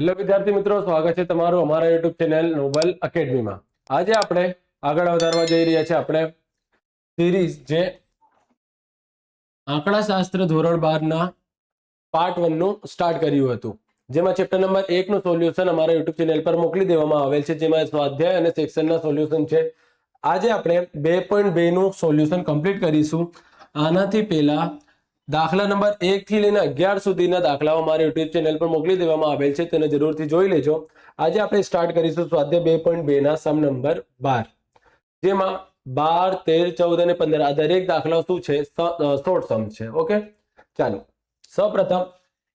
Hello વિદ્યાર્થી મિત્રો, સ્વાગત છે તમારું અમારા યુટ્યુબ ચેનલ નોબલ એકેડમીમાં। આજે આપણે આગળ વધારવા જઈ રહ્યા છીએ આપણે સિરીઝ જે આંકડાશાસ્ત્ર ધોરણ 12 ના પાર્ટ 1 નું સ્ટાર્ટ કર્યું હતું, જેમાં ચેપ્ટર નંબર 1 નું સોલ્યુશન અમારા યુટ્યુબ ચેનલ પર મોકલી દેવામાં આવેલ છે, જેમાં સ્વાધ્યાય અને સેક્શનના સોલ્યુશન છે। આજે આપણે 2.2 નું સોલ્યુશન કમ્પ્લીટ કરીશું। આનાથી પહેલા દાખલા નંબર 1 થી લઈને 11 સુધીના દાખલાઓ અમારા યુટ્યુબ ચેનલ પર મોકલી દેવામાં આવેલ છે, તેને જરૂરથી જોઈ લેજો। આજે આપણે સ્ટાર્ટ કરીશું સ્વાધ્યાય 2.2 ના સમ નંબર 12, જેમાં 12, 13, 14 અને 15 આ દરેક દાખલાઓ શું છે? શોર્ટ સમ છે। ઓકે, ચાલો સૌપ્રથમ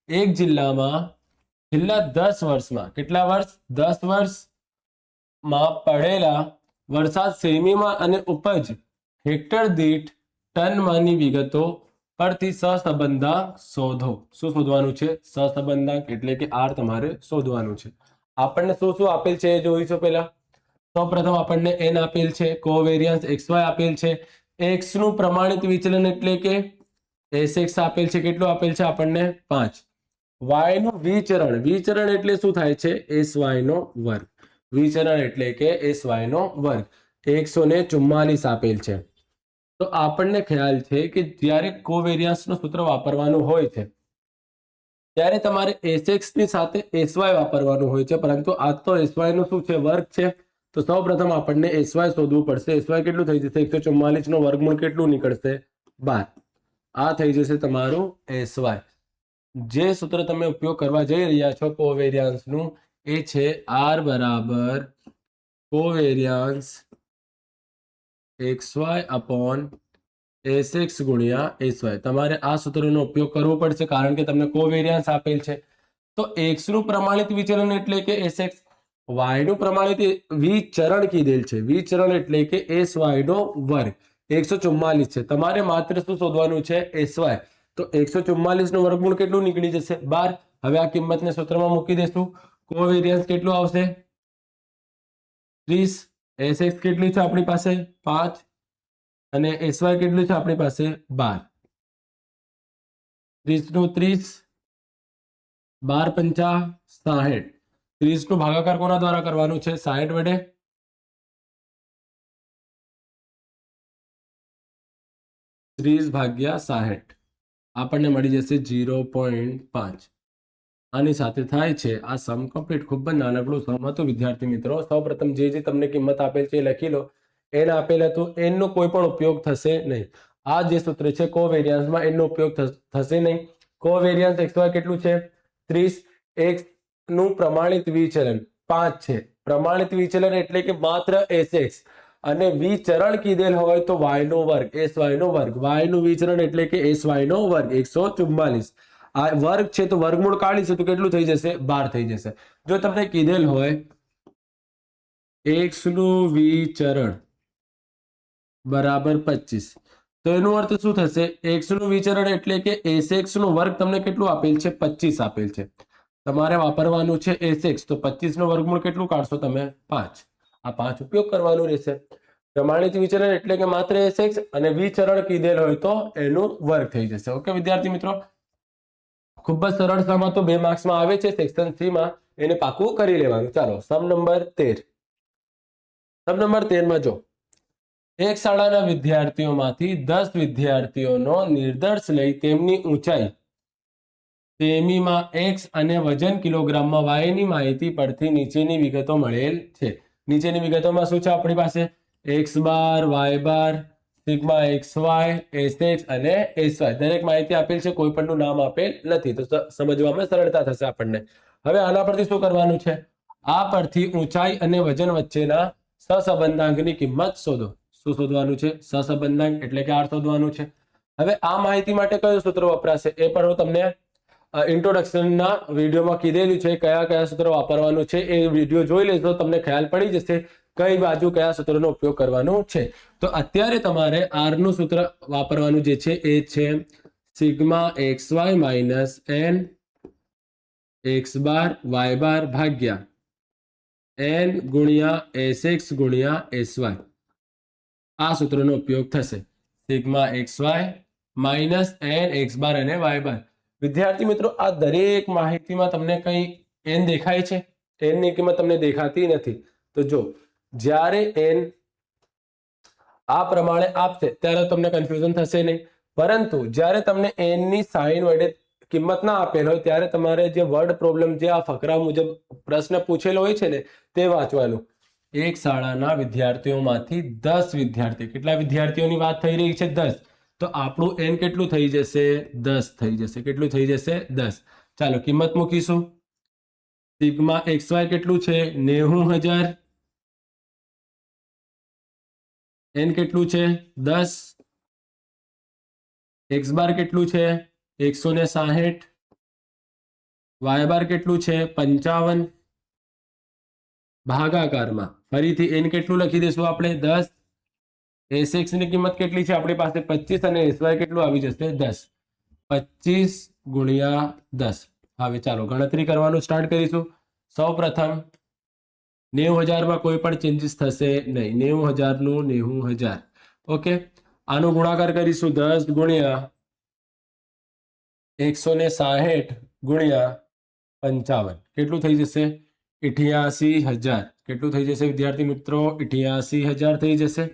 એક જિલ્લામાં છેલ્લા 10 વર્ષમાં, કેટલા વર્ષ? 10 વર્ષમાં પડેલા વરસાદ સેમીમાં અને ઉપજ હેક્ટર દીઠ ટનમાંની વિગતો પરથી સહસંબંધાંક શોધો। શું શોધવાનું છે? સહસંબંધાંક એટલે કે આર તમારે શોધવાનું છે। આપણને શું શું આપેલ છે એ જોઈશું। પહેલા સૌપ્રથમ આપણને n આપેલ છે, કોવેરિયન્સ xy આપેલ છે, x નું પ્રમાણિત વિચલન એટલે કે sx આપેલ છે, કેટલું આપેલ છે આપણને? 5। y નું વિચરણ, વિચરણ એટલે શું થાય છે? sy નો વર્ગ, વિચરણ એટલે કે sy નો વર્ગ 144 આપેલ છે। તો આપણને ખ્યાલ છે કે જ્યારે કોવેરિયન્સનું સૂત્ર વાપરવાનું હોય છે ત્યારે તમારે sx ની સાથે sy વાપરવાનું હોય છે, પરંતુ આ તો sy નું શું છે? વર્ગ છે। તો સૌપ્રથમ આપણને sy શોધવું પડશે। sy કેટલું થઈ જશે? 144 નું વર્ગમૂળ કેટલું નીકળશે? 12। આ થઈ જશે તમારું sy। જે સૂત્ર તમે ઉપયોગ કરવા જઈ રહ્યા છો કોવેરિયન્સનું, એ છે r બરાબર covariance xy upon sx गुणिया sy। તમારે આ સૂત્રનો ઉપયોગ કરવો પડશે, કારણ કે તમને કોવેરિયન્સ આપેલ છે। તો x નું પ્રમાણિત વિચલન એટલે કે sx, y નું પ્રમાણિત વિચરણ કીધેલ છે, વિચરણ એટલે કે sy નો વર્ગ 144 છે। તમારે માત્ર શું શોધવાનું છે? sy। તો 144 નું વર્ગમૂળ કેટલું નીકળી જશે? 12। હવે આ કિંમતને સૂત્રમાં મૂકી દેશું। કોવેરિયન્સ કેટલું આવશે? 30। sx કેટલી છે આપણી પાસે? 5 અને sy કેટલું છે આપણી પાસે? 12। 30 નું 30, 12 પંચા 60। 30 નું ભાગાકાર કોના દ્વારા કરવાનું છે? 60 વડે। 30 ભાગ્યા 60 આપણને મળી જશે 0.5। આની સાથે થાય છે આ સમ કમ્પ્લીટ। ખૂબ જ નાનકડું સમ હતું વિદ્યાર્થી મિત્રો। સૌપ્રથમ જે તમને કિંમત આપેલ છે એ લખી લો। n આપેલ હતું, n નો કોઈ પણ ઉપયોગ થશે નહીં। આ જે સૂત્ર છે કોવેરિયન્સમાં, n નો ઉપયોગ થશે નહીં। કોવેરિયન્સ xy કેટલું છે? 30। x નું પ્રમાણિત વિચલન 5 છે। પ્રમાણિત વિચલન એટલે કે માત્ર sx, અને વિચરણ કીધેલ હોય તો y નો વર્ગ, sy નો વર્ગ। y નું વિચરણ એટલે કે sy નો વર્ગ 144। આ વર્ગ છે તો વર્ગમૂળ કાઢીશું તો કેટલું થઈ જશે? 12 થઈ જશે। જો તમને કીધેલ હોય x નું વિચરણ બરાબર 25, તો એનો અર્થ શું થશે? x નું વિચરણ એટલે કે sx નો વર્ગ તમને કેટલું આપેલ છે? 25 આપેલ છે। તમારે વાપરવાનું છે sx, તો 25 નો વર્ગમૂળ કેટલું કાઢશો તમે? 5। આ 5 ઉપયોગ કરવાનું રહેશે। પ્રમાણિત વિચરણ એટલે કે માત્ર sx, અને વિચરણ કીધેલ હોય તો એનું વર્ગ થઈ જશે। ઓકે વિદ્યાર્થી મિત્રો, ખૂબ જ સરળ સમ હતો, 2 માર્ક્સમાં આવે છે સેક્શન 3 માં, એને પાકું કરી લેવાનું। ચાલો સમ નંબર 13। સમ નંબર 13 માં જો એક શાળાના વિદ્યાર્થીઓમાંથી 10 વિદ્યાર્થીઓનો નિર્દર્શ લઈ તેમની ઊંચાઈ સેમીમાં x અને વજન કિલોગ્રામમાં y ની માહિતી પરથી નીચેની વિગતો મળેલ છે। નીચેની વિગતોમાં શું છે આપણી પાસે? x બાર, y બાર, સિગ્મા xy, sx અને sy દરેક માહિતી આપેલ છે, કોઈ પણનું નામ આપેલ નથી, તો સમજવામાં સરળતા થશે આપણને। હવે આના પરથી શું કરવાનું છે? આ પરથી ઊંચાઈ અને વજન વચ્ચેના સહસંબંધાંકની કિંમત શોધો। શું શોધવાનું છે? સહસંબંધાંક એટલે કે r શોધવાનું છે। હવે આ માહિતી માટે કયું સૂત્ર વપરાશે એ પણ હું તમને ઇન્ટ્રોડક્શનના વિડીયોમાં કીધેલું છે। કયા કયા સૂત્રો વાપરવાનું છે એ વિડીયો જોઈ લેશો, તમને ખ્યાલ પડી જશે કઈ બાજુ કયા સૂત્રનો ઉપયોગ કરવાનો છે। તો અત્યારે તમારે r નું સૂત્ર વાપરવાનું જે છે એ છે sigma xy minus n x બાર y બાર ભાગ્યા n ગુણ્યા sx ગુણ્યા sy। આ સૂત્રનો ઉપયોગ થશે, sigma xy minus n x બાર અને y બાર। વિદ્યાર્થી મિત્રો, આ દરેક માહિતીમાં તમને કઈ n દેખાય છે? n ની કિંમત તમને દેખાતી નથી. તો જો જ્યારે n આ પ્રમાણે આપશે ત્યારે તમને કન્ફ્યુઝન થશે નહીં, પરંતુ જ્યારે તમને n ની સાઈન વડે કિંમત ના આપેલ હોય ત્યારે તમારે જે વર્ડ પ્રોબ્લેમ, જે આ ફકરા મુજબ પ્રશ્ન પૂછેલો હોય છે ને, તે વાંચવાનું. એક શાળાના વિદ્યાર્થીઓમાંથી 10 વિદ્યાર્થી, કેટલા વિદ્યાર્થીઓની વાત થઈ રહી છે? 10. તો આપણું n કેટલું થઈ જશે? 10 થઈ જશે. કેટલું થઈ જશે? 10. ચાલો કિંમત મૂકીશું. સિગ્મા xy કેટલું છે? 90000. n કેટલું છે? 10. x બાર કેટલું છે? 160. y બાર કેટલું છે? 55. ભાગાકારમાં ફરીથી n કેટલું લખી દઈશું આપણે? 10. sx ની કિંમત કેટલી છે આપણી પાસે? 25 અને sy કેટલું આવી જશે? 10. 25 ગુણ્યા 10. હવે ચાલો ગણતરી કરવાનું સ્ટાર્ટ કરીશું. સૌ પ્રથમ 90000 માં કોઈ પણ ચેન્જીસ થશે નહીં. 90000 નું 90000. ઓકે, આનો ગુણાકાર કરીશું. 10 ગુણ્યા 160 ગુણ્યા 55 કેટલું થઈ જશે? 88000. કેટલું થઈ જશે વિદ્યાર્થી મિત્રો? 88000 થઈ જશે.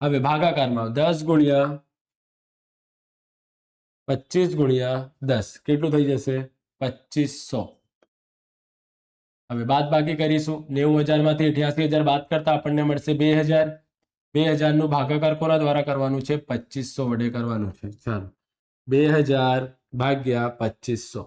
હવે ભાગાકારમાં 10 ગુણ્યા 25 ગુણ્યા 10 કેટલું થઈ જશે? 2500. હવે બાદ બાકી કરીશું. 90000 માંથી 88000 બાદ કરતા આપણને મળશે 2000. 2000 નું ભાગાકાર કોના દ્વારા કરવાનું છે? 2500 વડે કરવાનું છે. ચાલો 2000 ભાગ્યા 2500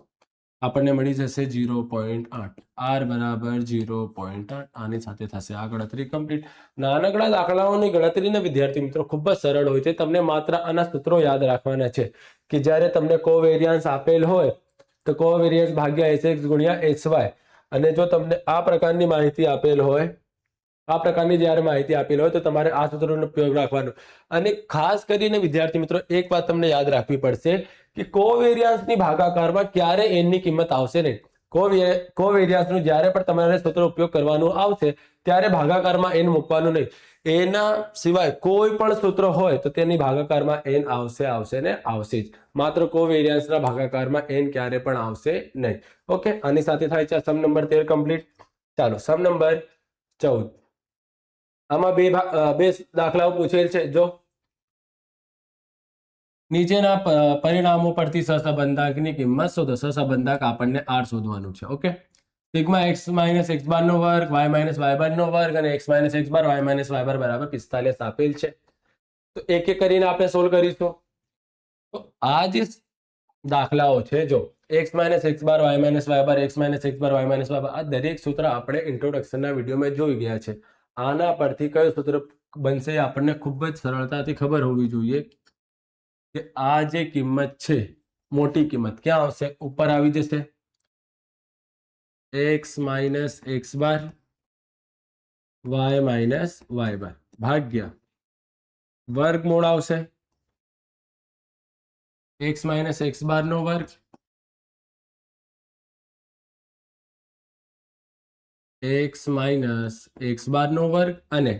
આપણને મળી જશે 0.8. r બરાબર 0.8. આની સાથે થશે આ ગણતરી કમ્પ્લીટ. નાનકડા દાખલાઓની ગણતરીના વિદ્યાર્થી મિત્રો ખૂબ જ સરળ હોય છે. તમને માત્ર આના સૂત્રો યાદ રાખવાના છે કે જ્યારે તમને કોવેરિયન્સ આપેલ હોય તો કોવેરિયન્સ ભાગ્યા sx ગુણ્યા sy, અને જો તમને આ પ્રકારની માહિતી આપેલ હોય, આ પ્રકારની જ્યારે માહિતી આપેલ હોય તો તમારે આ સૂત્રનો ઉપયોગ રાખવાનો. અને ખાસ કરીને વિદ્યાર્થી મિત્રો એક વાત તમને યાદ રાખવી પડશે કે કોવેરિયન્સની ભાગાકારમાં ક્યારે n ની કિંમત આવશે નહીં. કોવેરિયન્સનું જ્યારે પણ તમારે સૂત્ર ઉપયોગ કરવાનો આવશે ત્યારે ભાગાકારમાં n મૂકવાનું નહીં. એના સિવાય કોઈ પણ સૂત્ર હોય તો તેની ભાગાકારમાં n આવશે ને આવશે જ. માત્ર કોવેરિયન્સના ભાગાકારમાં n ક્યારે પણ આવશે નહીં. ઓકે, આની સાથે થાય છે સમ નંબર 13 કમ્પ્લીટ. ચાલો સમ નંબર 14. આમાં બે દાખલાઓ પૂછેલ છે. જો નીચેના પરિણામો પરથી સહસંબંધકની કિંમત શોધો. સહસંબંધક આપણને r શોધવાનું છે. Okay, sigma x minus x બાર નો વર્ગ, y માઇનસ y બાર નો વર્ગ અને x માઇનસ x બાર, y માઇનસ y બાર બરાબર 45 આપેલ છે. તો એક એક કરીને આપણે સોલ્વ કરીશું. તો આ જે દાખલાઓ છે, જો x માઇનસ x બાર, y માઇનસ y બાર, x માઇનસ x બાર, y માઇનસ y બાર, આ દરેક સૂત્ર આપણે ઇન્ટ્રોડક્શનના વિડીયોમાં જોઈ ગયા છે. આના પરથી કયું સૂત્ર બનશે આપણને ખૂબ જ સરળતાથી ખબર હોવી જોઈએ કે આ જે કિંમત છે, મોટી કિંમત ક્યાં આવશે? ઉપર આવી જશે. x માઇનસ x બાર, y માઇનસ y બાર ભાગ્યા વર્ગમૂળ આવશે x માઇનસ x બાર નો વર્ગ, x માઇનસ x બાર નો વર્ગ અને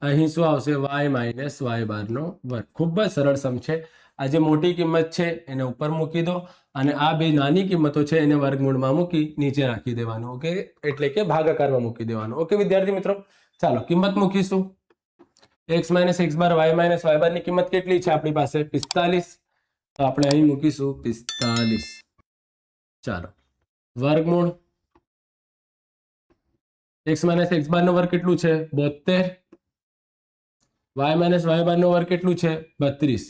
અહીં શું આવશે? y માઇનસ y બાર નો વર્ગ. ખૂબ જ સરળ સમ છે. આ જે મોટી કિંમત છે એને ઉપર મૂકી દો અને આ બે નાની કિંમતો છે એને વર્ગમૂળમાં મૂકી નીચે રાખી દેવાનું. ઓકે, એટલે કે ભાગાકારમાં મૂકી દેવાનું. ઓકે વિદ્યાર્થી મિત્રો, ચાલો કિંમત મૂકીશું. x માઇનસ x બાર, y માઇનસ y બાર ની કિંમત કેટલી છે આપણી પાસે? 45. તો આપણે અહીં મૂકીશું 45. ચાલો વર્ગમૂળ x માઇનસ x બાર નો વર્ગ કેટલું છે? 72. y માઇનસ y બાર નો વર્ગ કેટલું છે? 32.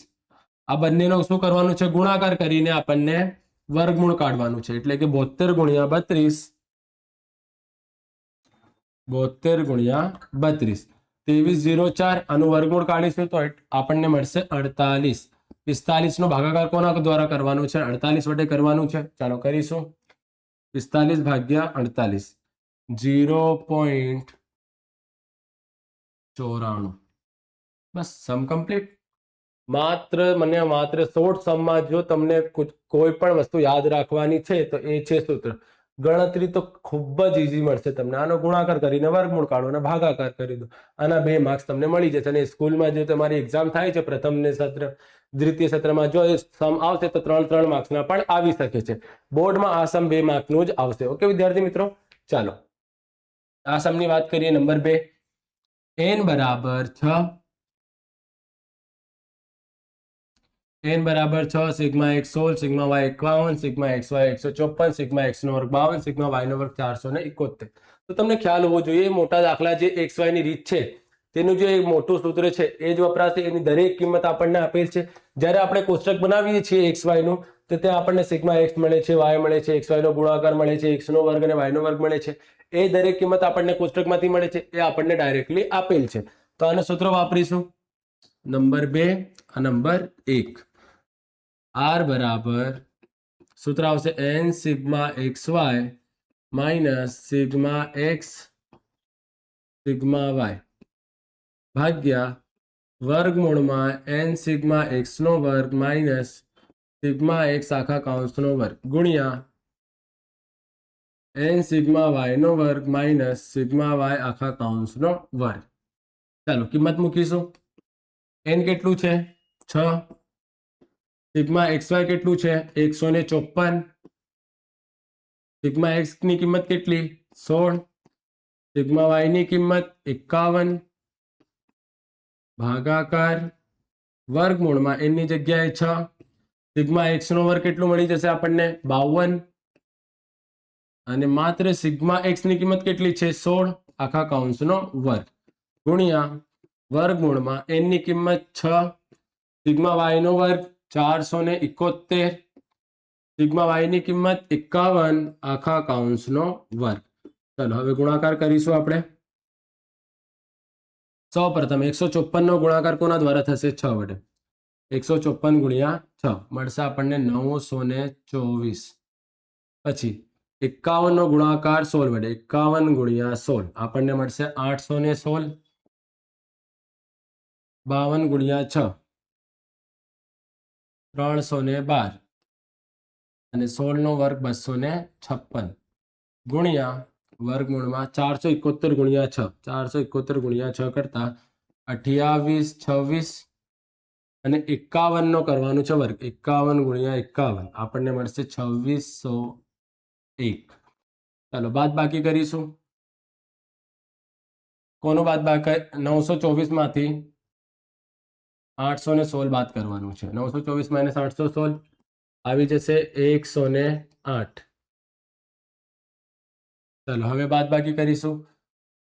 આ બંનેનો શું કરવાનું છે? ગુણાકાર કરીને આપણને વર્ગમૂળ કાઢવાનું છે. એટલે કે 72 ગુણ્યા 32, 72 ગુણ્યા 32, 2304. આનું વર્ગમૂળ કાઢીશું તો આપણને મળશે 48. 45 નો ભાગાકાર કોના દ્વારા કરવાનો છે? 48 વડે કરવાનું છે. ચાલો કરીશું. 45 ભાગ્યા 48 0.94. બસ સમ કમ્પ્લીટ. માત્ર શોર્ટ સમમાં જો તમને કોઈ પણ વસ્તુ યાદ રાખવાની છે તો એ છે સૂત્ર. ગણતરી તો ખૂબ જ ઈઝી મળશે તમને. આનો ગુણાકાર કરીને વર્ગમૂળ કાઢો અને ભાગાકાર કરી દો, આના 2 માર્ક્સ તમને મળી જશે. અને સ્કૂલમાં જે તમારી એક્ઝામ થાય છે પ્રથમ ને સત્ર દ્વિતીય સત્રમાં જો સમ આવશે તો 3 માર્ક્સના પણ આવી શકે છે. બોર્ડમાં આ સમ 2 માર્કનું જ આવશે. ઓકે વિદ્યાર્થી મિત્રો, ચાલો આ સમની વાત કરીએ. નંબર 2, n બરાબર 6, n બરાબર 6, sigma x 16, sigma y 51, sigma xy 154, sigma x નો વર્ગ 52, સિગ્મા y નો વર્ગ 471. તો તમને ખ્યાલ હોવો જોઈએ મોટા દાખલા જે xy ની રીત છે તેનું જે મોટું સૂત્ર છે એ જ વપરાશે. એની દરેક કિંમત આપણને આપેલ છે. જ્યારે આપણે કોષ્ટક બનાવીએ છીએ xy નું તો ત્યાં આપણને સિગ્મા x મળે છે, y મળે છે, xy નો ગુણાકાર મળે છે, x નો વર્ગ અને y નો વર્ગ મળે છે. એ દરેક કિંમત આપણને કોષ્ટકમાંથી મળે છે, એ આપણને ડાયરેક્ટલી આપેલ છે. તો આનું સૂત્ર વાપરીશું. નંબર 2 આ નંબર 1, r બરાબર સૂત્ર આવશે n sigma xy minus sigma x sigma y ભાગ્યા વર્ગમૂળમાં n સિગ્મા x નો વર્ગ માઇનસ સિગ્મા x આખા કૌંસનો વર્ગ ગુણ્યા n સિગ્મા y નો વર્ગ માઇનસ સિગ્મા y આખા કૌંસનો વર્ગ. ચાલો કિંમત મૂકીશું. n કેટલું છે? 6. સિગ્મા xy કેટલું છે? 154. સિગ્મા x ની કિંમત કેટલી? 16. સિગ્મા y ની કિંમત 51 ભાગાકાર વર્ગમૂળમાં n ની જગ્યાએ 6. સિગ્મા x નો વર્ગ કેટલું મળી જશે આપણને? 52. અને માત્ર સિગ્મા x ની કિંમત કેટલી છે? 16 આખા કૌંસનો વર્ગ ગુણ્યા વર્ગમૂળમાં n ની કિંમત 6, સિગ્મા y નો વર્ગ 471, સિગ્મા y ની કિંમત 51 આખા કૌંસનો વર્ગ. ચાલો હવે ગુણાકાર કરીશું આપણે. સૌપ્રથમ 154 નો ગુણાકાર કોના દ્વારા થશે? 6 વડે. 154 ગુણ્યા 6 મળશે આપણને 924. પછી 51 નો ગુણાકાર 16 વડે. 51 ગુણ્યા 16 આપણને મળશે 816. 52 ગુણ્યા 6 312 અને 16 નો વર્ગ 256 ગુણ્યા વર્ગમૂળમાં 471 ગુણ્યા 6. 471 ગુણ્યા 6 કરતા 28 26 અને 51 નો કરવાનું છે વર્ગ. 51 ગુણ્યા 51 આપણને મળશે 2601. ચાલો બાદ બાકી કરીશું. કોનું બાદ બાકી? 924 માંથી 816 બાદ કરવાનું છે. 924 માઇનસ 816 આવી જશે 108. ચાલો હવે બાદ બાકી કરીશું.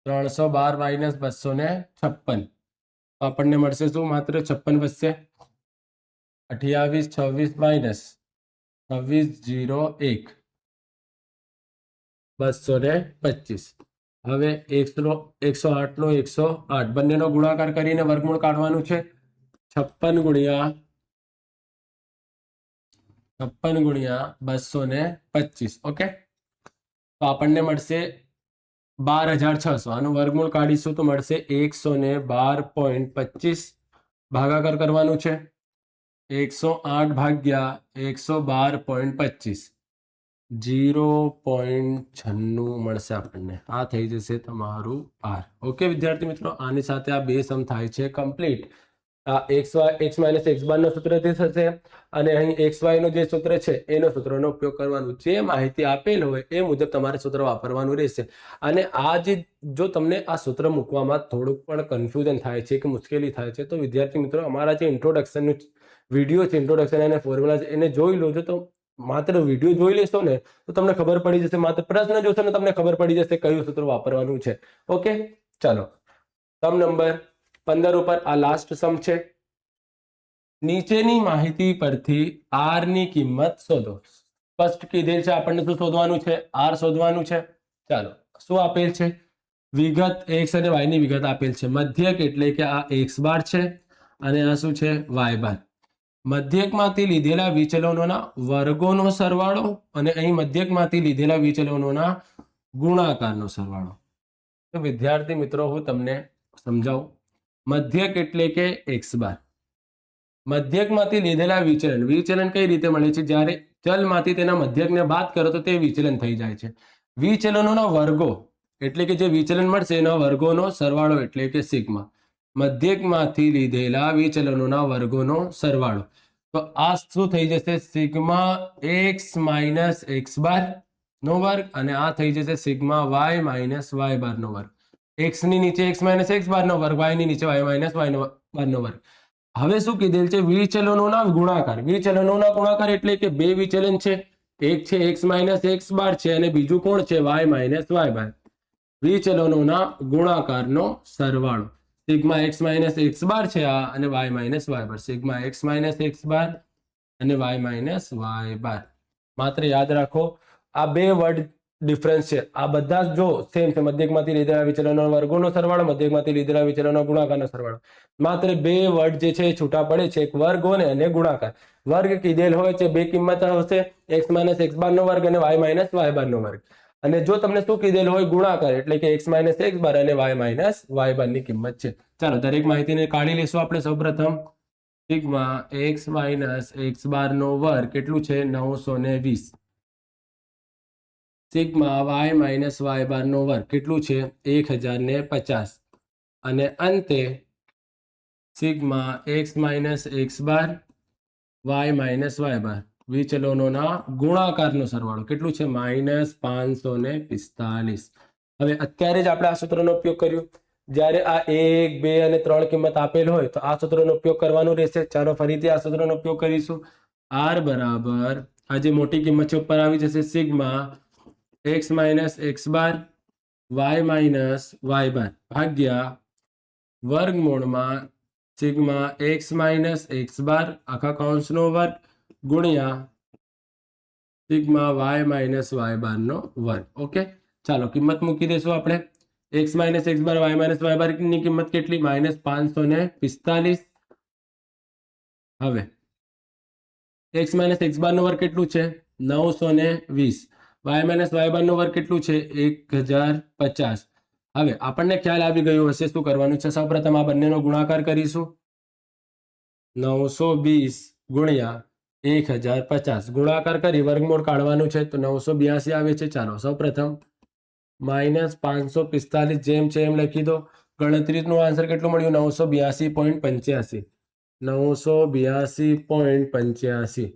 312 માઇનસ 256 આપણને મળશે શું? માત્ર 56 વધશે. 28 26 માઇનસ 2601 225. હવે 108 નો 108 બંનેનો ગુણાકાર કરીને વર્ગમૂળ કાઢવાનું છે. 56 ગુણ્યા 225. ઓકે, તો આપણને મળશે 12600. આનું વર્ગમૂળ કાઢીશું તો મળશે 112.25. ભાગાકાર કરવાનું છે. 108 ભાગ્યા 112.25 0.96 મળશે આપણને. આ થઈ જશે તમારું r. ઓકે વિદ્યાર્થી મિત્રો, આની સાથે આ 2 સમ થાય છે કમ્પ્લીટ. આ x માઇનસ x બાર નો સૂત્રથી થશે અને અહીં xy નો જે સૂત્ર છે એનો સૂત્રનો ઉપયોગ કરવાનો. જે માહિતી આપેલ હોય એ મુજબ તમારે સૂત્ર વાપરવાનું રહેશે. અને આ જે જો તમને આ સૂત્ર મૂકવામાં થોડુંક પણ કન્ફ્યુઝન થાય છે કે મુશ્કેલી થાય છે તો વિદ્યાર્થી મિત્રો અમારા જે ઇન્ટ્રોડક્શનનું વિડીયો છે, ઇન્ટ્રોડક્શન અને ફોર્મ્યુલા છે એને જોઈ લોજો. તો માત્ર વિડીયો જોઈ લેશો ને તો તમને ખબર પડી જશે. માત્ર પ્રશ્ન જોશો ને તમને ખબર પડી જશે કયું સૂત્ર વાપરવાનું છે. ઓકે, ચાલો સમ નંબર 15 ઉપર આ લાસ્ટ સમ છે. નીચેની માહિતી પરથી r ની કિંમત શોધો. સ્પષ્ટ કીધેલ છે આપણને શું શોધવાનું છે? r શોધવાનું છે. ચાલો શું આપેલ છે? વિગત x અને y ની વિગત આપેલ છે. મધ્યક એટલે કે આ x બાર છે અને આ શું છે? y બાર. મધ્યકમાંથી લીધેલા વિચલનોના વર્ગોનો સરવાળો અને અહીં મધ્યકમાંથી લીધેલા વિચલનોના ગુણાકારનો સરવાળો. તો વિદ્યાર્થી મિત્રો હું તમને સમજાવું. મધ્યક એટલે કે x બાર. મધ્યકમાંથી લીધેલા વિચલન કઈ રીતે મળે છે? જ્યારે ચલમાંથી તેના મધ્યકને બાદ કરો તો તે વિચલન થઈ જાય છે. વિચલનોના વર્ગો એટલે કે જે વિચલન મળશે એના વર્ગોનો સરવાળો એટલે કે સિગ્મા. મધ્યકમાંથી લીધેલા વિચલનોના વર્ગોનો સરવાળો. તો આ શું થઈ જશે? Sigma x minus x bar નો વર્ગ અને આ થઈ જશે સિગ્મા વાય માઇનસ વાય બાર નો વર્ગ. એક્સ ની નીચે એક્સ માઇનસ એક્સ બાર નો વર્ગ, વાય ની નીચે વાય માઇનસ વાય બાર નો વર્ગ. હવે શું કીધેલ છે? વિચલનોના ગુણાકાર. વિચલનોના ગુણાકાર એટલે કે બે વિચલન છે, એક છે એક્સ માઇનસ એક્સ બાર છે અને બીજું કોણ છે? વાય માઇનસ વાય બાર. વિચલનોના ગુણાકારનો સરવાળો. Sigma x minus x bar છે આ અને વાય માઇનસ વાય બાર. Sigma x minus x bar અને વાય માઇનસ વાય બાર. માત્ર યાદ રાખો આ બે વર્ડ ડિફરન્સ છે. આ બધા જો સેમ છે. મધ્યકમાંથી લીધેલા વિચલનોના વર્ગોનો સરવાળો, મધ્યકમાંથી લીધેલા વિચલનોના ગુણાકારનો સરવાળો. માત્ર બે વર્ડ જે છે એ છૂટા પડે છે, એક વર્ગ અને ગુણાકાર. વર્ગ કીધેલ હોય છે બે કિંમત હશે, એક્સ માઇનસ એક્સ બાર નો વર્ગ અને વાય માઇનસ વાય બાર નો વર્ગ. અને જો તમને શું કીધેલ હોય? ગુણાકાર એટલે કે એક્સ માઇનસ એક્સ બાર અને વાય માઇનસ વાય બાર ની કિંમત છે. ચાલો દરેક માહિતીને કાઢી લેશું આપણે. સૌપ્રથમ sigma x minus x bar નો વર્ગ કેટલું છે? 920. સિગ્મા વાય માઇનસ વાય બાર નો વર્ગ કેટલું છે? 1050. અને અંતે sigma x minus x bar Y minus Y બાર વિચલનોના ગુણાકારનો સરવાળો કેટલું છે? -545. હવે અત્યારે જ આપણે આ સૂત્રનો ઉપયોગ કર્યો. જ્યારે આ 1, 2 અને 3 કિંમત આપેલ હોય તો આ સૂત્રનો ઉપયોગ કરવાનો રહેશે. ચાલો ફરીથી આ સૂત્રનો ઉપયોગ કરીશું. r બરાબર આ જે મોટી કિંમત છે ઉપર આવી જશે sigma x minus x bar Y minus Y બાર ભાગ્યા વર્ગમૂળમાં sigma x minus x bar આખા કૌંસનો વર્ગ ગુણ્યા સિગ્મા વાય માઇનસ વાય બાર નો વર્ગ. ઓકે, ચાલો કિંમત મૂકી દઈશું આપણે. X minus x bar Y minus Y બાર ની કિંમત કેટલી? -545. હવે એક્સ માઇનસ એક્સ બાર નો વર્ગ કેટલું છે? 920. વાય માઇનસ વાય બાર નો વર્ગ કેટલું છે? 1050. હવે આપણને ખ્યાલ આવી ગયો હશે શું કરવાનું છે. સૌપ્રથમ આ બંનેનો ગુણાકાર કરીશું. 920 ગુણ્યા 1050 ગુણાકાર કરી વર્ગમૂળ કાઢવાનું છે તો 982 આવે છે. ચાલો સૌપ્રથમ -545 જેમ છે એમ લખી દો. ગણતરીનો આન્સર કેટલું મળ્યું? 982.85. 982.85.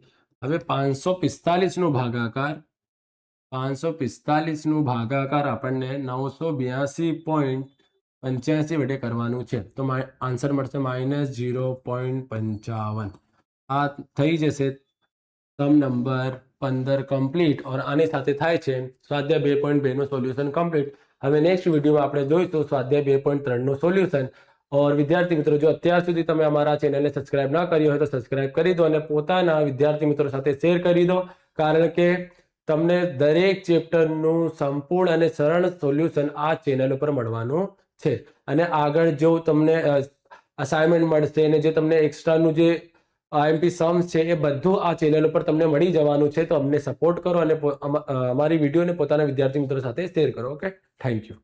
હવે 545 નો ભાગાકાર 545 નું ભાગાકાર આપણને 982.85 વડે કરવાનું છે તો આન્સર મળશે -0.55. આ થઈ જશે સમ નંબર 15 કમ્પ્લીટ. ઓર આની સાથે થાય છે સ્વાધ્યાય 2.2 નું સોલ્યુશન કમ્પ્લીટ. હવે નેક્સ્ટ વિડીયોમાં આપણે જોઈશું સ્વાધ્યાય 2.3 નું સોલ્યુશન. ઓર વિદ્યાર્થી મિત્રો, જો અત્યાર સુધી તમે અમારા ચેનલને સબસ્ક્રાઇબ ના કરી હોય તો સબસ્ક્રાઇબ કરી દો અને પોતાના વિદ્યાર્થી મિત્રો સાથે શેર કરી દો, કારણ કે તમને દરેક ચેપ્ટરનું સંપૂર્ણ અને સરળ સોલ્યુશન આ ચેનલ ઉપર મળવાનું છે. અને આગળ જો તમને અસાઇનમેન્ટ મળશે અને જે તમને એક્સ્ટ્રાનું જે IMP સમ્સ છે એ બધું આ ચેનલ ઉપર તમને મળી જવાનું છે. તો અમને સપોર્ટ કરો અને અમારી વિડીયોને પોતાના વિદ્યાર્થી મિત્રો સાથે શેર કરો. Okay, thank you.